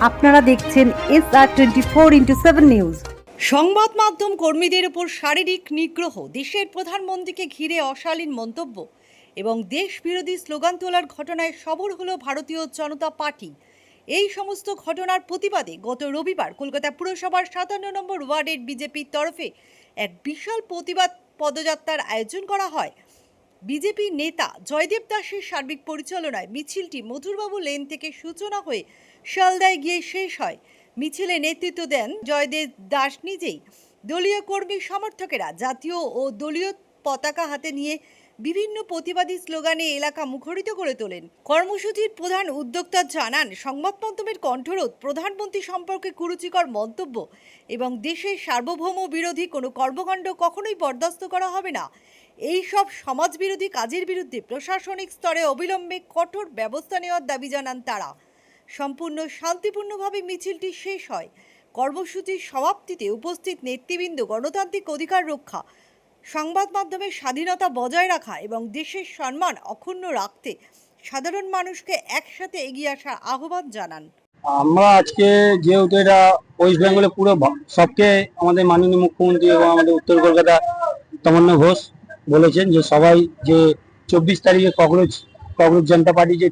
আপনারা দেখছেন SR24x7 news. সংবাদ মাধ্যম কর্মীদের উপর শারীরিক নিগ্রহ, দেশের প্রধানমন্ত্রীকে ঘিরে অশালীন মন্তব্য এবং দেশ বিরোধী স্লোগান তোলার ঘটনায় সরব হলো ভারতীয় জনতা পার্টি। এই সমস্ত ঘটনার প্রতিবাদে গত রবিবার কলকাতা পুরসভার 57 নম্বর ওয়ার্ডের বিজেপির তরফে এক বিশাল প্রতিবাদ পদযাত্রার আয়োজন করা হয়। বিজেপি নেতা জয়দেব দাসের সার্বিক পরিচালনায় মিছিলটি মধুরবাবু লেন থেকে সূচনা হয়ে শিয়ালদায় গিয়ে শেষ হয়। মিছিলে নেতৃত্ব দেন জয়দেব দাস নিজেই। দলীয় কর্মী সমর্থকেরা জাতীয় ও দলীয় পতাকা হাতে নিয়ে বিভিন্ন প্রতিবাদী স্লোগানে এলাকা মুখরিত করে তোলেন। কর্মসূচির প্রধান উদ্যোক্তা জানান, সংবাদ মাধ্যমের কণ্ঠরোধ, প্রধানমন্ত্রী সম্পর্কে কুরুচিকর মন্তব্য এবং দেশের সার্বভৌম বিরোধী কোনো কর্মকাণ্ড কখনোই বরদাস্ত করা হবে না। এই সব সমাজবিরোধী কাজের বিরুদ্ধে প্রশাসনিক স্তরে অবিলম্বে কঠোর ব্যবস্থা নেওয়ার দাবি জানান তারা। সম্পূর্ণ শান্তিপূর্ণভাবে মিছিলটি শেষ হয়। কর্মসূচির সমাপ্তিতে উপস্থিত নেতৃবৃন্দ গণতান্ত্রিক অধিকার রক্ষা, সংবাদ মাধ্যমের স্বাধীনতা বজায় রাখা এবং দেশের সম্মান অক্ষুণ্ণ রাখতে সাধারণ মানুষকে একসাথে এগিয়ে আসার আহ্বান জানান। আমরা আজকে যেহেতু এটা ওয়েস্ট বেঙ্গলে পুরো সবকে আমাদের মাননীয় মুখ্যমন্ত্রী এবং আমাদের উত্তর কলকাতা তমন্না ঘোষ বলেছেন যে সবাই যে 24 তারিখে ককরোচ জনতা পার্টি যে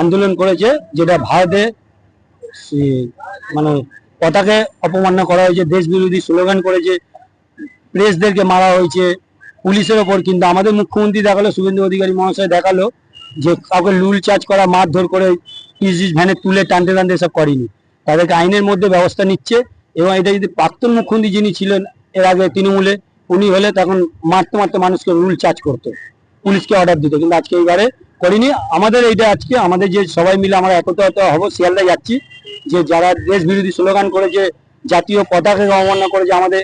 আন্দোলন করেছে, যেটা ভারতে মানে পতাকে অপমাননা করা হয়েছে, দেশ বিরোধী স্লোগান করেছে, প্রেসদেরকে মারা হয়েছে পুলিশের ওপর, কিন্তু আমাদের মুখ্যমন্ত্রী দেখালো, শুভেন্দু অধিকারী মহাশয় দেখালো যে কাউকে লুল চার্জ করা, মারধর করে পিসি ভ্যানে তুলে টানতে টানতে সব করেনি, তাদেরকে আইনের মধ্যে ব্যবস্থা নিচ্ছে। এবং এটা যদি প্রাক্তন মুখ্যমন্ত্রী যিনি ছিলেন এর আগে তৃণমূলে, উনি হলে তখন মারতে মারতে মানুষকে রুল চার্জ করতো, পুলিশকে অর্ডার দিত, কিন্তু আজকে এইবারে করিনি। আমাদের এইটা আজকে আমাদের যে সবাই মিলে আমরা একত্রিত হব, শিয়ালদায় যাচ্ছি, যে যারা দেশ বিরোধী স্লোগান করেছে, জাতীয় পতাকাকে অবমাননা করেছে, আমাদের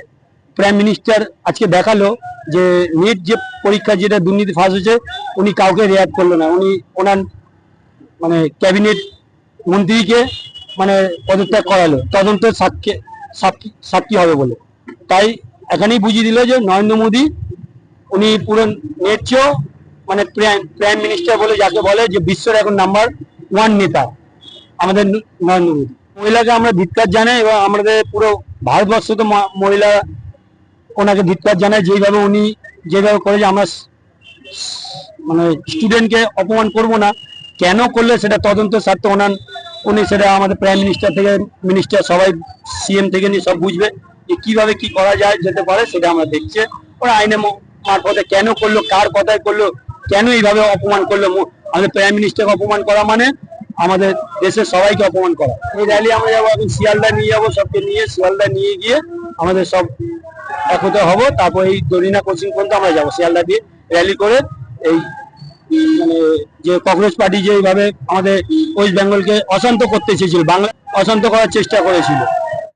প্রাইম মিনিস্টার আজকে দেখালো যে নেট যে পরীক্ষা যেটা দুর্নীতি ফাঁস হয়েছে, উনি কাউকে রেয়াত করলো না, উনি ওনার মানে ক্যাবিনেট মন্ত্রীকে মানে পদত্যাগ করালো তদন্তের সাক্ষী হবে বলে। তাই এখানেই বুঝিয়ে দিল যে নরেন্দ্র মোদী উনি পুরো নেট চেয়েও মানে প্রাইম মিনিস্টার বলে যাকে বলে, যে বিশ্বের এখন নাম্বার 1 নেতা আমাদের নরেন্দ্র মোদী। মহিলাকে আমরা ধিক্কার জানাই এবং আমাদের পুরো ভারতবর্ষ তো মহিলা ওনাকে ধিক্কার জানায়, যেভাবে উনি যেভাবে করেছে। আমরা মানে স্টুডেন্টকে অপমান করব না, কেন করলে সেটা তদন্তের স্বার্থে উনি সেটা আমাদের প্রাইম মিনিস্টার থেকে মিনিস্টার সবাই সিএম থেকে নিয়ে সব বুঝবে যে কিভাবে কি করা যায় যেতে পারে, সেটা আমরা দেখছি। ওরা আইনের মারফতে কেন করলো, কার কথায় করলো, কেন এইভাবে অপমান করলো, আমাদের প্রাইম মিনিস্টারকে অপমান করা মানে আমাদের দেশের সবাইকে অপমান করা। এই র্যালি আমরা যাবো এখন শিয়ালদা নিয়ে যাবো, সবকে নিয়ে শিয়ালদা নিয়ে গিয়ে আমাদের সব একত্রিত হবো, তারপর এই দরিনা কোচিং পর্যন্ত আমরা যাবো। শিয়ালদা দিয়ে র্যালি করে এই মানে যে কংগ্রেস পার্টি যেভাবে আমাদের ওয়েস্ট বেঙ্গলকে অশান্ত করতে চেয়েছিল, বাংলা অশান্ত করার চেষ্টা করেছিল,